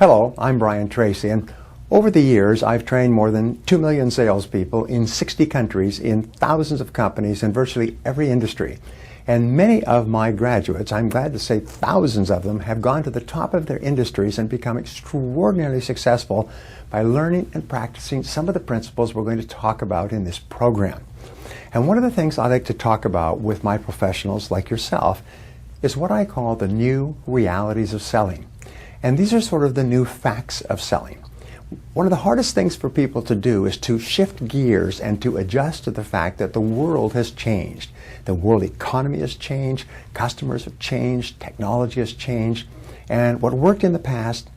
Hello, I'm Brian Tracy, and over the years I've trained more than 2 million salespeople in 60 countries, in thousands of companies, in virtually every industry. And many of my graduates, I'm glad to say thousands of them, have gone to the top of their industries and become extraordinarily successful by learning and practicing some of the principles we're going to talk about in this program. And one of the things I like to talk about with my professionals like yourself is what I call the new realities of selling. And these are sort of the new facts of selling. One of the hardest things for people to do is to shift gears and to adjust to the fact that the world has changed. The world economy has changed, customers have changed, technology has changed, and what worked in the past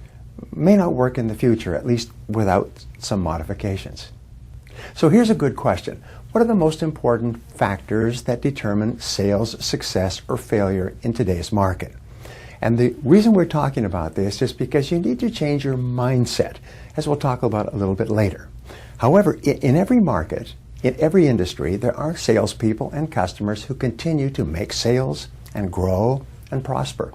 may not work in the future, at least without some modifications. So here's a good question. What are the most important factors that determine sales success or failure in today's market? And the reason we're talking about this is because you need to change your mindset, as we'll talk about a little bit later. However, in every market, in every industry, there are salespeople and customers who continue to make sales and grow and prosper.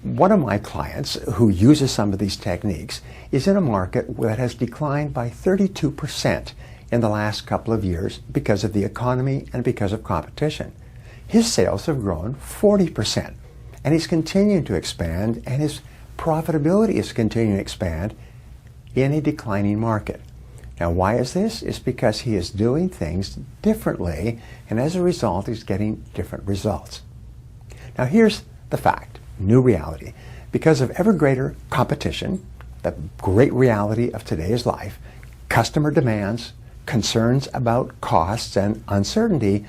One of my clients who uses some of these techniques is in a market that has declined by 32% in the last couple of years because of the economy and because of competition. His sales have grown 40%. And he's continuing to expand, and his profitability is continuing to expand in a declining market. Now, why is this? It's because he is doing things differently, and as a result, he's getting different results. Now, here's the fact, new reality. Because of ever greater competition, the great reality of today's life, customer demands, concerns about costs, and uncertainty,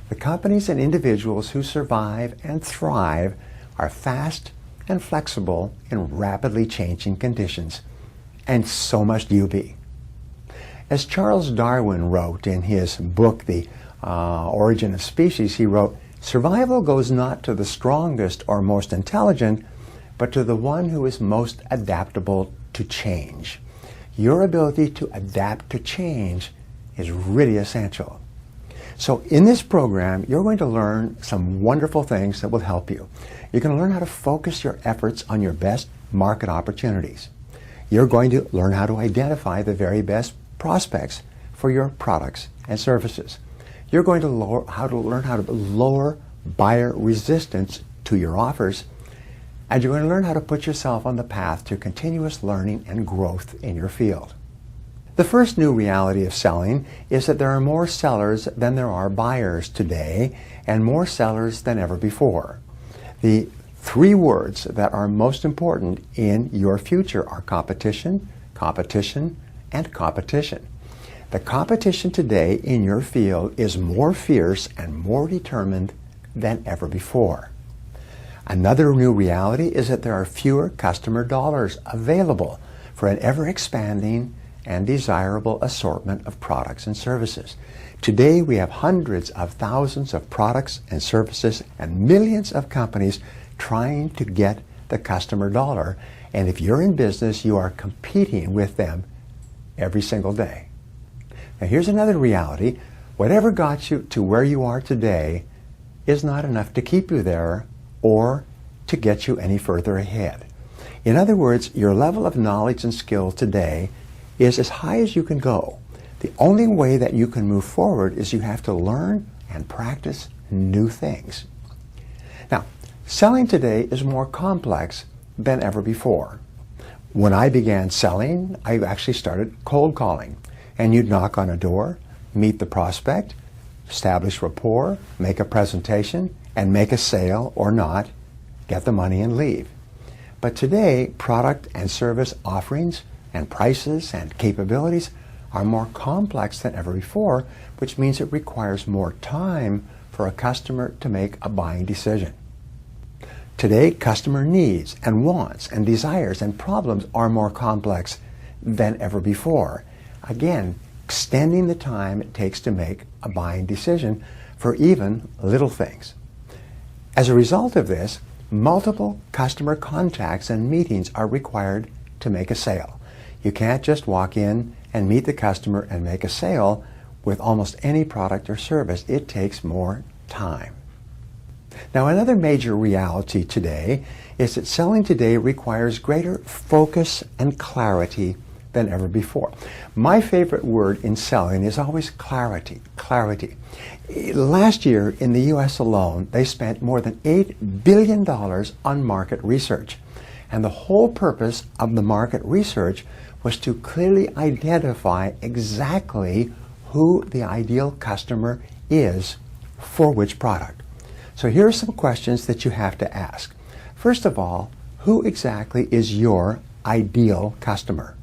the companies and individuals who survive and thrive are fast and flexible in rapidly changing conditions, and so must you be. As Charles Darwin wrote in his book, The Origin of Species, he wrote, "Survival goes not to the strongest or most intelligent, but to the one who is most adaptable to change." Your ability to adapt to change is really essential. So in this program, you're going to learn some wonderful things that will help you. You're going to learn how to focus your efforts on your best market opportunities. You're going to learn how to identify the very best prospects for your products and services. You're going to learn how to lower buyer resistance to your offers, and you're going to learn how to put yourself on the path to continuous learning and growth in your field. The first new reality of selling is that there are more sellers than there are buyers today, and more sellers than ever before. The three words that are most important in your future are competition, competition, and competition. The competition today in your field is more fierce and more determined than ever before. Another new reality is that there are fewer customer dollars available for an ever-expanding and desirable assortment of products and services. Today we have hundreds of thousands of products and services and millions of companies trying to get the customer dollar, and if you're in business, you are competing with them every single day. Now here's another reality. Whatever got you to where you are today is not enough to keep you there or to get you any further ahead. In other words, your level of knowledge and skill today is as high as you can go. The only way that you can move forward is you have to learn and practice new things. Now, selling today is more complex than ever before. When I began selling, I actually started cold calling. And you'd knock on a door, meet the prospect, establish rapport, make a presentation, and make a sale or not, get the money and leave. But today, product and service offerings and prices and capabilities are more complex than ever before, which means it requires more time for a customer to make a buying decision. Today, customer needs and wants and desires and problems are more complex than ever before. Again, extending the time it takes to make a buying decision for even little things. As a result of this, multiple customer contacts and meetings are required to make a sale. You can't just walk in and meet the customer and make a sale with almost any product or service. It takes more time. Now, another major reality today is that selling today requires greater focus and clarity than ever before. My favorite word in selling is always clarity, clarity. Last year in the U.S. alone, they spent more than $8 billion on market research. And the whole purpose of the market research was to clearly identify exactly who the ideal customer is for which product. So here are some questions that you have to ask. First of all, who exactly is your ideal customer?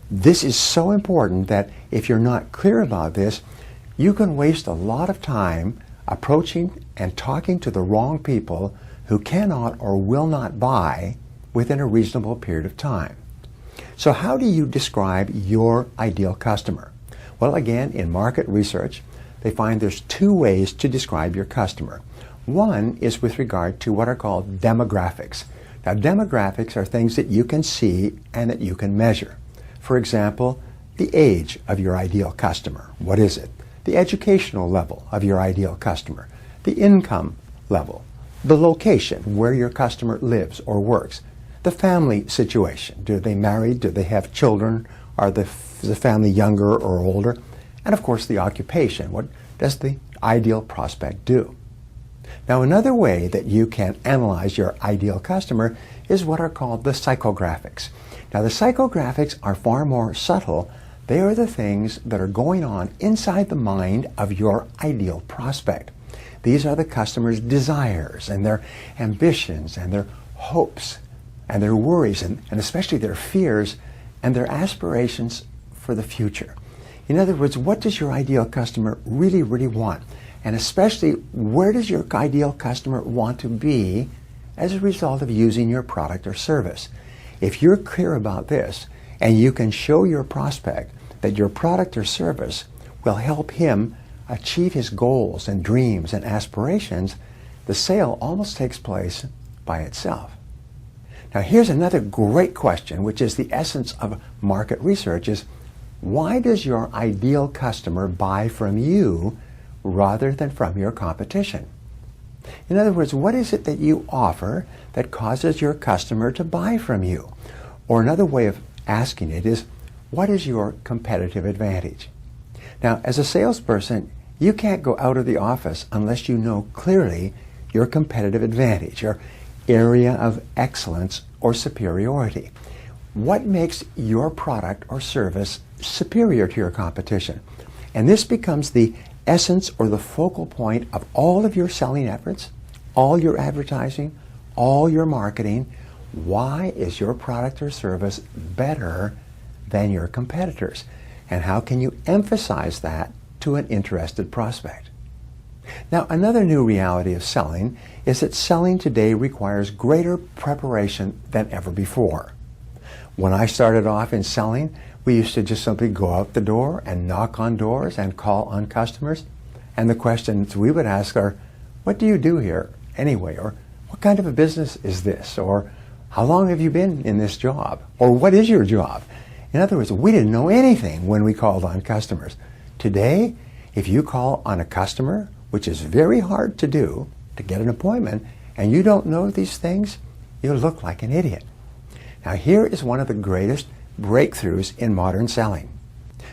This is so important that if you're not clear about this, you can waste a lot of time approaching and talking to the wrong people who cannot or will not buy within a reasonable period of time. So how do you describe your ideal customer? Well, again, in market research, they find there's two ways to describe your customer. One is with regard to what are called demographics. Now, demographics are things that you can see and that you can measure. For example, the age of your ideal customer. What is it? The educational level of your ideal customer. The income level. The location where your customer lives or works. The family situation. Do they married? Do they have children? Are the family younger or older? And of course, the occupation. What does the ideal prospect do? Now, another way that you can analyze your ideal customer is what are called the psychographics. Now, the psychographics are far more subtle. They are the things that are going on inside the mind of your ideal prospect. These are the customer's desires and their ambitions and their hopes and their worries and especially their fears and their aspirations for the future. In other words, what does your ideal customer really, really want? And especially, where does your ideal customer want to be as a result of using your product or service? If you're clear about this, and you can show your prospect that your product or service will help him achieve his goals and dreams and aspirations, the sale almost takes place by itself. Now, here's another great question, which is the essence of market research, is why does your ideal customer buy from you rather than from your competition? In other words, what is it that you offer that causes your customer to buy from you? Or another way of asking it is, what is your competitive advantage? Now, as a salesperson, you can't go out of the office unless you know clearly your competitive advantage, your area of excellence or superiority. What makes your product or service superior to your competition? And this becomes the essence or the focal point of all of your selling efforts, all your advertising, all your marketing. Why is your product or service better than your competitors? And how can you emphasize that to an interested prospect? Now, another new reality of selling is that selling today requires greater preparation than ever before. When I started off in selling, we used to just simply go out the door and knock on doors and call on customers. And the questions we would ask are, what do you do here anyway? Or what kind of a business is this? Or how long have you been in this job? Or what is your job? In other words, we didn't know anything when we called on customers. Today, if you call on a customer, which is very hard to do, to get an appointment, and you don't know these things, you look like an idiot. Now, here is one of the greatest breakthroughs in modern selling.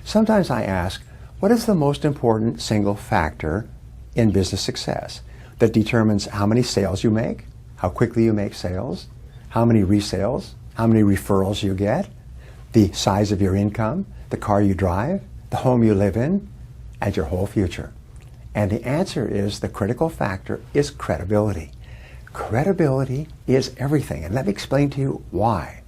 Sometimes I ask, what is the most important single factor in business success that determines how many sales you make, how quickly you make sales, how many resales, how many referrals you get, the size of your income, the car you drive, the home you live in, and your whole future? And the answer is, the critical factor is credibility. Credibility is everything. And let me explain to you why.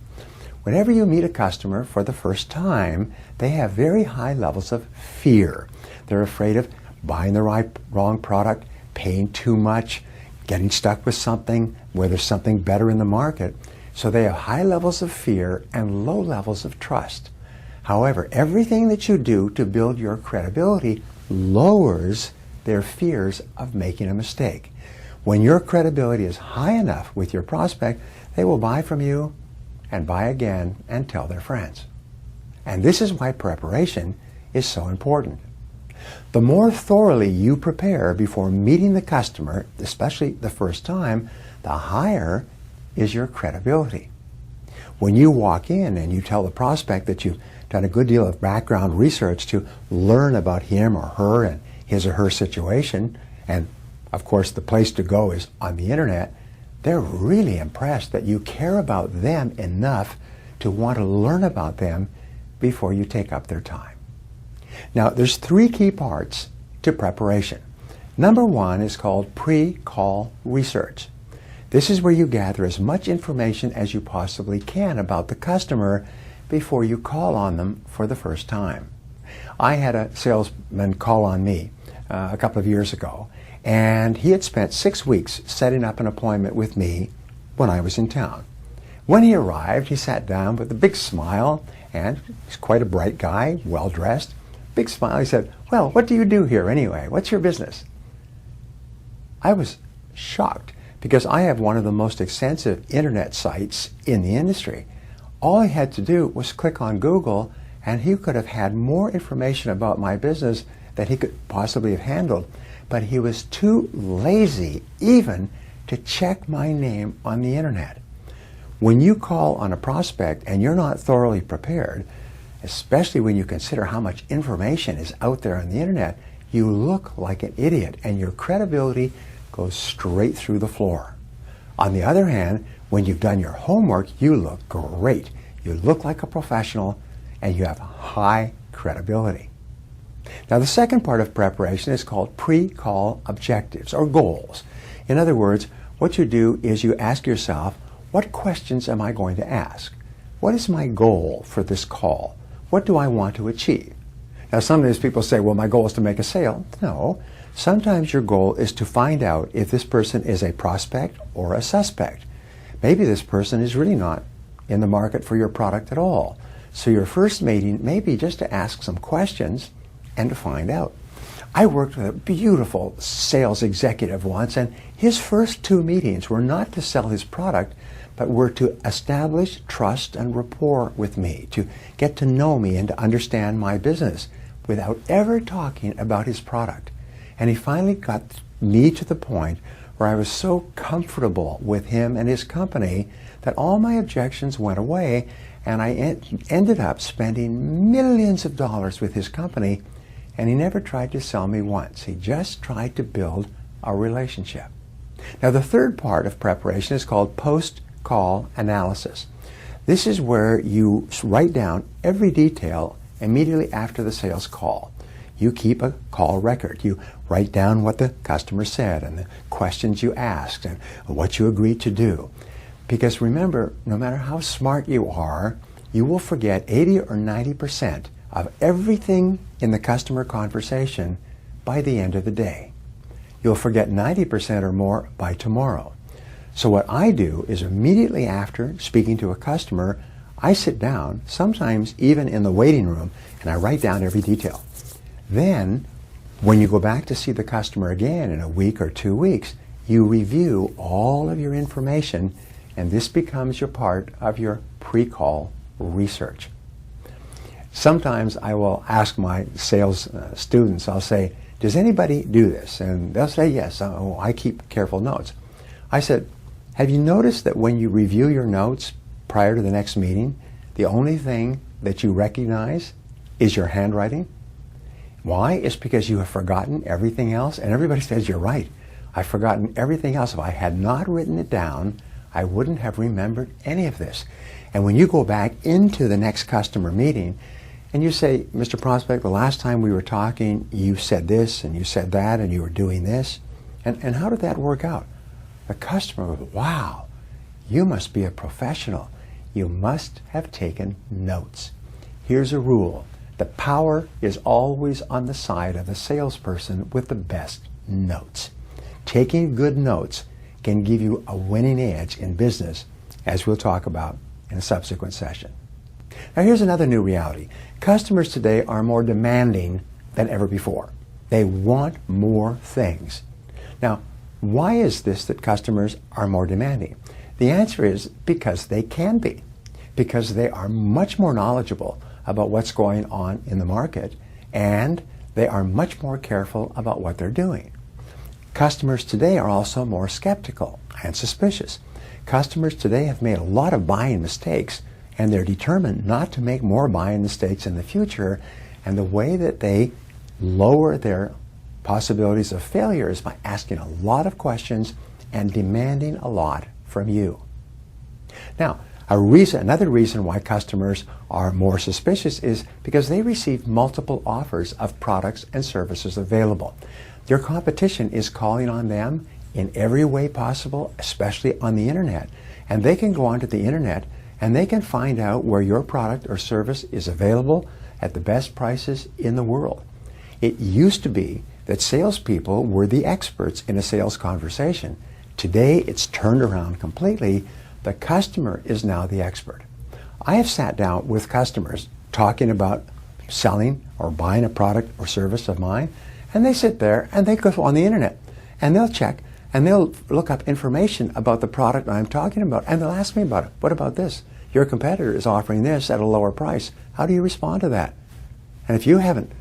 Whenever you meet a customer for the first time, they have very high levels of fear. They're afraid of buying the wrong product, paying too much, getting stuck with something where there's something better in the market. So they have high levels of fear and low levels of trust. However, everything that you do to build your credibility lowers their fears of making a mistake. When your credibility is high enough with your prospect, they will buy from you and buy again and tell their friends. And this is why preparation is so important. The more thoroughly you prepare before meeting the customer, especially the first time, the higher is your credibility. When you walk in and you tell the prospect that you've done a good deal of background research to learn about him or her and his or her situation, and of course the place to go is on the internet, they're really impressed that you care about them enough to want to learn about them before you take up their time. Now, there's 3 key parts to preparation. Number 1 is called pre-call research. This is where you gather as much information as you possibly can about the customer before you call on them for the first time. I had a salesman call on me a couple of years ago, and he had spent 6 weeks setting up an appointment with me when I was in town. When he arrived, he sat down with a big smile, and he's quite a bright guy, well-dressed. Big smile. He said, "Well, what do you do here anyway? What's your business?" I was shocked because I have one of the most extensive internet sites in the industry. All I had to do was click on Google, and he could have had more information about my business that he could possibly have handled. But he was too lazy even to check my name on the internet. When you call on a prospect and you're not thoroughly prepared, especially when you consider how much information is out there on the internet, you look like an idiot and your credibility goes straight through the floor. On the other hand, when you've done your homework, you look great. You look like a professional and you have high credibility. Now, the second part of preparation is called pre-call objectives or goals. In other words, what you do is you ask yourself, what questions am I going to ask? What is my goal for this call? What do I want to achieve? Now, sometimes people say, well, my goal is to make a sale. No. Sometimes your goal is to find out if this person is a prospect or a suspect. Maybe this person is really not in the market for your product at all. So your first meeting may be just to ask some questions and to find out. I worked with a beautiful sales executive once, and his first 2 meetings were not to sell his product, but were to establish trust and rapport with me, to get to know me and to understand my business without ever talking about his product. And he finally got me to the point where I was so comfortable with him and his company that all my objections went away, and I ended up spending millions of dollars with his company, and he never tried to sell me once. He just tried to build a relationship. Now, the third part of preparation is called post-call analysis. This is where you write down every detail immediately after the sales call. You keep a call record. You write down what the customer said and the questions you asked and what you agreed to do. Because remember, no matter how smart you are, you will forget 80 or 90% of everything in the customer conversation by the end of the day. You'll forget 90% or more by tomorrow. So what I do is immediately after speaking to a customer, I sit down, sometimes even in the waiting room, and I write down every detail. Then, when you go back to see the customer again in a week or 2 weeks, you review all of your information, and this becomes your part of your pre-call research. Sometimes I will ask my sales students, I'll say, does anybody do this? And they'll say yes. Oh, I keep careful notes. I said, have you noticed that when you review your notes prior to the next meeting, the only thing that you recognize is your handwriting? Why? It's because you have forgotten everything else. And everybody says, you're right. I've forgotten everything else. If I had not written it down, I wouldn't have remembered any of this. And when you go back into the next customer meeting and you say, Mr. Prospect, the last time we were talking, you said this and you said that and you were doing this. And how did that work out? The customer goes, wow, you must be a professional. You must have taken notes. Here's a rule. The power is always on the side of the salesperson with the best notes. Taking good notes can give you a winning edge in business, as we'll talk about in a subsequent session. Now, here's another new reality. Customers today are more demanding than ever before. They want more things. Now, why is this that customers are more demanding? The answer is because they can be, because they are much more knowledgeable about what's going on in the market, and they are much more careful about what they're doing. Customers today are also more skeptical and suspicious. Customers today have made a lot of buying mistakes, and they're determined not to make more buying mistakes in the future, and the way that they lower their possibilities of failure is by asking a lot of questions and demanding a lot from you. Now, another reason why customers are more suspicious is because they receive multiple offers of products and services available. Their competition is calling on them in every way possible, especially on the internet. And they can go onto the internet and they can find out where your product or service is available at the best prices in the world. It used to be that salespeople were the experts in a sales conversation. Today, it's turned around completely. The customer is now the expert. I have sat down with customers talking about selling or buying a product or service of mine, and they sit there and they go on the internet and they'll check and they'll look up information about the product I'm talking about, and they'll ask me about it. What about this? Your competitor is offering this at a lower price. How do you respond to that? And if you haven't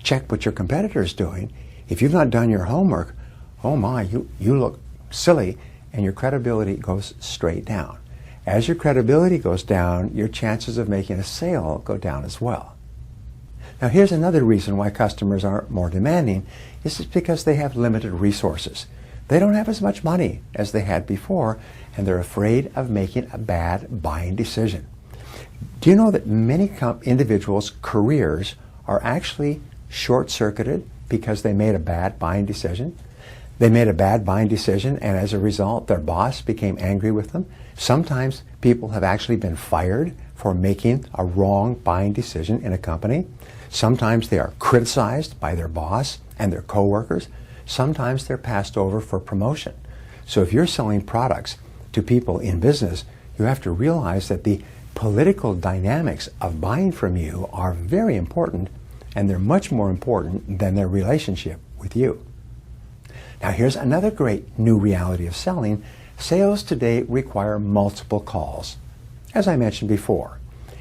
checked what your competitor is doing, if you've not done your homework, oh my, you look silly, and your credibility goes straight down. As your credibility goes down, your chances of making a sale go down as well. Now here's another reason why customers are more demanding. This is because they have limited resources. They don't have as much money as they had before, and they're afraid of making a bad buying decision. Do you know that many individuals' careers are actually short-circuited because they made a bad buying decision? They made a bad buying decision, and as a result, their boss became angry with them. Sometimes people have actually been fired for making a wrong buying decision in a company. Sometimes they are criticized by their boss and their coworkers. Sometimes they're passed over for promotion. So if you're selling products to people in business, you have to realize that the political dynamics of buying from you are very important, and they're much more important than their relationship with you. Now here's another great new reality of selling. Sales today require multiple calls. As I mentioned before,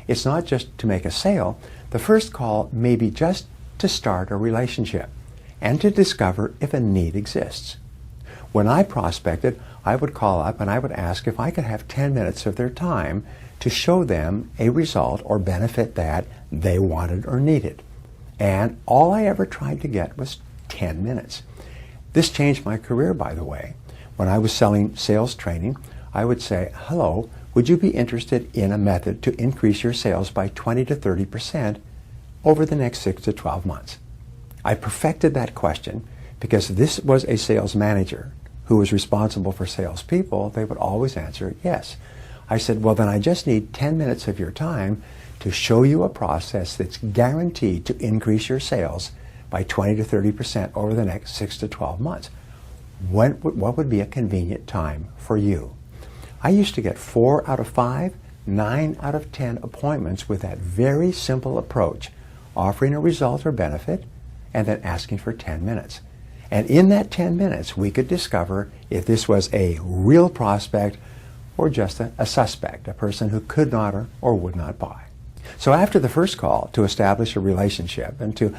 it's not just to make a sale. The first call may be just to start a relationship and to discover if a need exists. When I prospected, I would call up and I would ask if I could have 10 minutes of their time to show them a result or benefit that they wanted or needed. And all I ever tried to get was 10 minutes. This changed my career, by the way. When I was selling sales training, I would say, hello, would you be interested in a method to increase your sales by 20 to 30% over the next 6 to 12 months? I perfected that question because this was a sales manager who was responsible for salespeople. They would always answer yes. I said, well, then I just need 10 minutes of your time to show you a process that's guaranteed to increase your sales by 20 to 30% over the next 6 to 12 months. What would be a convenient time for you? I used to get 4 out of 5, 9 out of 10 appointments with that very simple approach, offering a result or benefit and then asking for 10 minutes. And in that 10 minutes, we could discover if this was a real prospect or just a suspect, a person who could not or would not buy. So after the first call to establish a relationship and to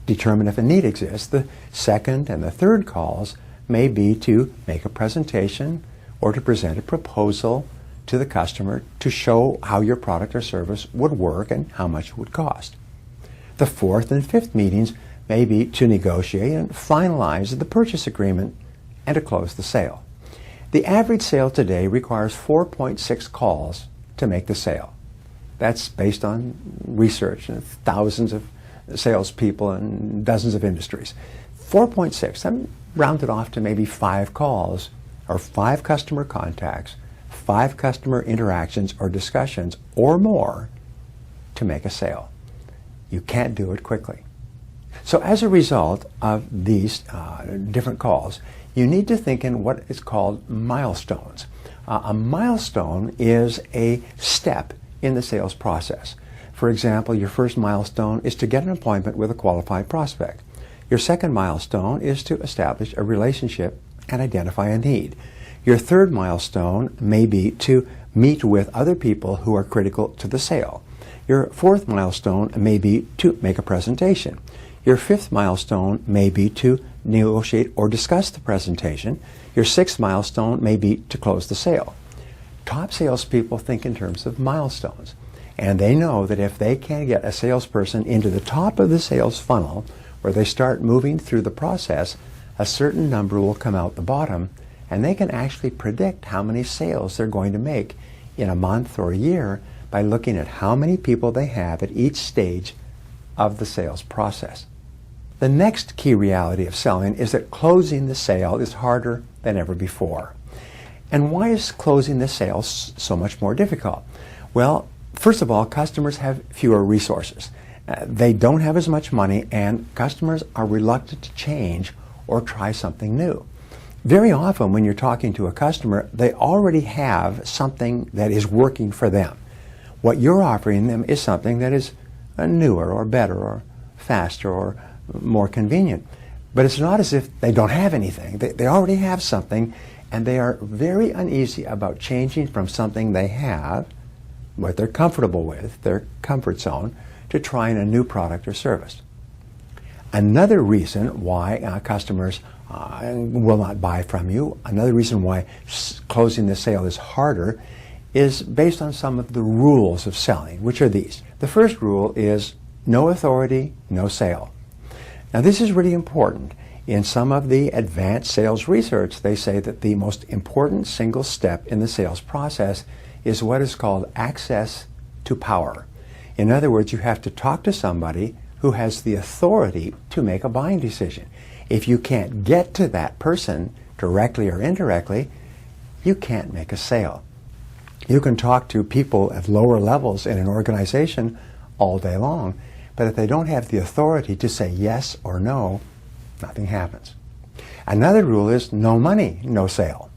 determine if a need exists, the second and the third calls may be to make a presentation or to present a proposal to the customer to show how your product or service would work and how much it would cost. The fourth and fifth meetings may be to negotiate and finalize the purchase agreement and to close the sale. The average sale today requires 4.6 calls to make the sale. That's based on research and thousands of salespeople in dozens of industries. 4.6, I'm rounded off to maybe 5 calls or 5 customer contacts, 5 customer interactions or discussions or more to make a sale. You can't do it quickly. So as a result of these different calls, you need to think in what is called milestones. A milestone is a step in the sales process. For example, your first milestone is to get an appointment with a qualified prospect. Your second milestone is to establish a relationship and identify a need. Your third milestone may be to meet with other people who are critical to the sale. Your fourth milestone may be to make a presentation. Your fifth milestone may be to negotiate or discuss the presentation. Your sixth milestone may be to close the sale. Top salespeople think in terms of milestones, and they know that if they can get a salesperson into the top of the sales funnel, where they start moving through the process, a certain number will come out the bottom, and they can actually predict how many sales they're going to make in a month or a year by looking at how many people they have at each stage of the sales process. The next key reality of selling is that closing the sale is harder than ever before. And why is closing the sale so much more difficult? Well, first of all, customers have fewer resources. They don't have as much money, and customers are reluctant to change or try something new. Very often when you're talking to a customer, they already have something that is working for them. What you're offering them is something that is newer or better or faster or more convenient. But it's not as if they don't have anything. They already have something, and they are very uneasy about changing from something they have, what they're comfortable with, their comfort zone, to trying a new product or service. Another reason why customers will not buy from you, another reason why closing the sale is harder, is based on some of the rules of selling, which are these. The first rule is no authority, no sale. Now this is really important. In some of the advanced sales research, they say that the most important single step in the sales process is what is called access to power. In other words, you have to talk to somebody who has the authority to make a buying decision. If you can't get to that person directly or indirectly, you can't make a sale. You can talk to people at lower levels in an organization all day long, but if they don't have the authority to say yes or no, nothing happens. Another rule is no money, no sale.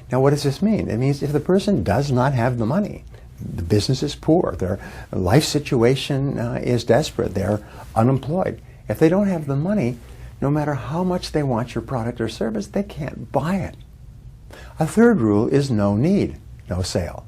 Now what does this mean? It means if the person does not have the money, the business is poor, their life situation is desperate, they're unemployed. If they don't have the money, no matter how much they want your product or service, they can't buy it. A third rule is no need, no sale.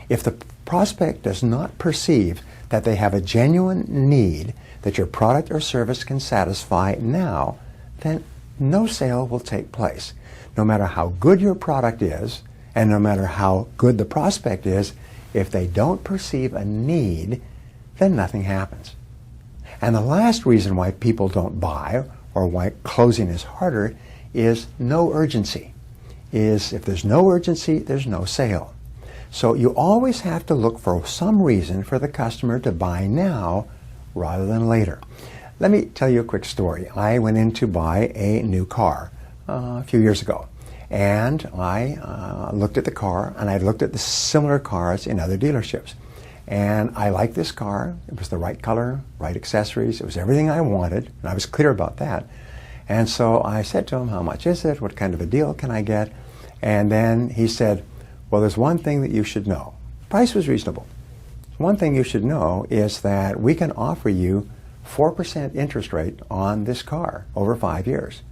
If the prospect does not perceive that they have a genuine need that your product or service can satisfy now, then no sale will take place. No matter how good your product is, and no matter how good the prospect is, if they don't perceive a need, then nothing happens. And the last reason why people don't buy, or why closing is harder, is no urgency. If there's no urgency, there's no sale. So you always have to look for some reason for the customer to buy now rather than later. Let me tell you a quick story. I went in to buy a new car a few years ago, and I looked at the car, and I looked at the similar cars in other dealerships. And I liked this car. It was the right color, right accessories. It was everything I wanted, and I was clear about that. And so I said to him, how much is it? What kind of a deal can I get? And then he said, well, there's one thing that you should know. Price was reasonable. One thing you should know is that we can offer you 4% interest rate on this car over 5 years.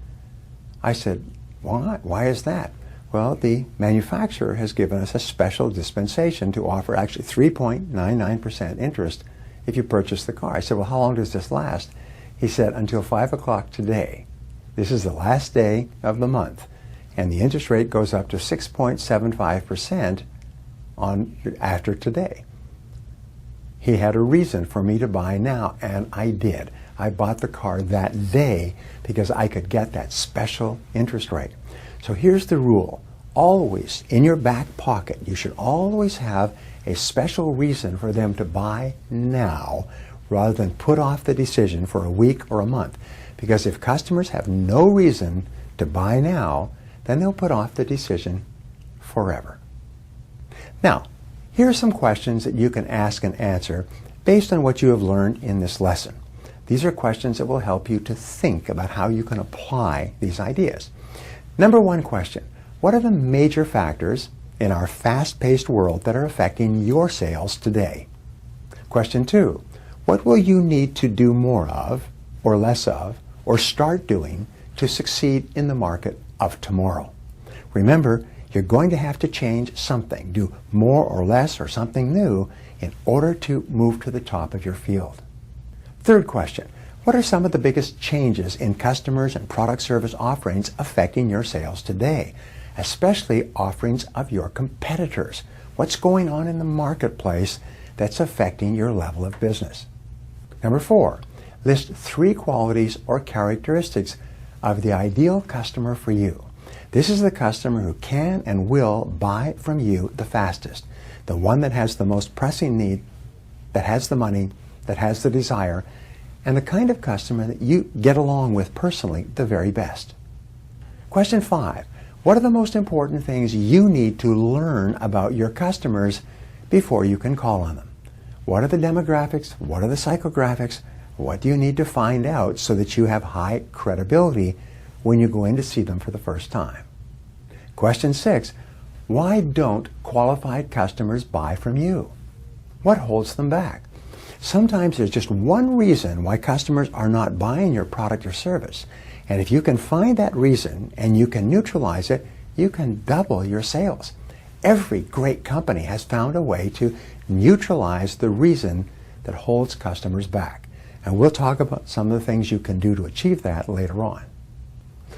I said, why? Why is that? Well, the manufacturer has given us a special dispensation to offer actually 3.99% interest if you purchase the car. I said, well, how long does this last? He said, until 5 o'clock today. This is the last day of the month. And the interest rate goes up to 6.75% after today. He had a reason for me to buy now, and I did. I bought the car that day because I could get that special interest rate. So here's the rule. Always, in your back pocket, you should always have a special reason for them to buy now rather than put off the decision for a week or a month. Because if customers have no reason to buy now, then they'll put off the decision forever. Now, here are some questions that you can ask and answer based on what you have learned in this lesson. These are questions that will help you to think about how you can apply these ideas. Number one question, what are the major factors in our fast-paced world that are affecting your sales today? Question two, what will you need to do more of, or less of, or start doing to succeed in the market of tomorrow? Remember, you're going to have to change something, do more or less or something new in order to move to the top of your field. Third question, What are some of the biggest changes in customers and product service offerings affecting your sales today, especially offerings of your competitors? What's going on in the marketplace that's affecting your level of business? Number 4, list 3 qualities or characteristics of the ideal customer for you. This is the customer who can and will buy from you the fastest, the one that has the most pressing need, that has the money, that has the desire, and the kind of customer that you get along with personally the very best. Question 5. What are the most important things you need to learn about your customers before you can call on them? What are the demographics? What are the psychographics? What do you need to find out so that you have high credibility when you go in to see them for the first time? Question 6. Why don't qualified customers buy from you? What holds them back? Sometimes there's just one reason why customers are not buying your product or service. And if you can find that reason and you can neutralize it, you can double your sales. Every great company has found a way to neutralize the reason that holds customers back. And we'll talk about some of the things you can do to achieve that later on.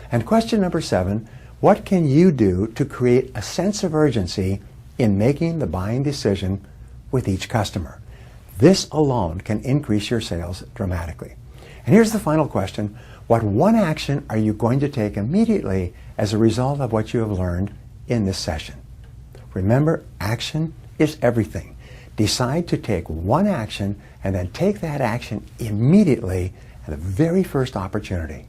And question number 7, what can you do to create a sense of urgency in making the buying decision with each customer? This alone can increase your sales dramatically. And here's the final question. What one action are you going to take immediately as a result of what you have learned in this session? Remember, action is everything. Decide to take one action and then take that action immediately at the very first opportunity.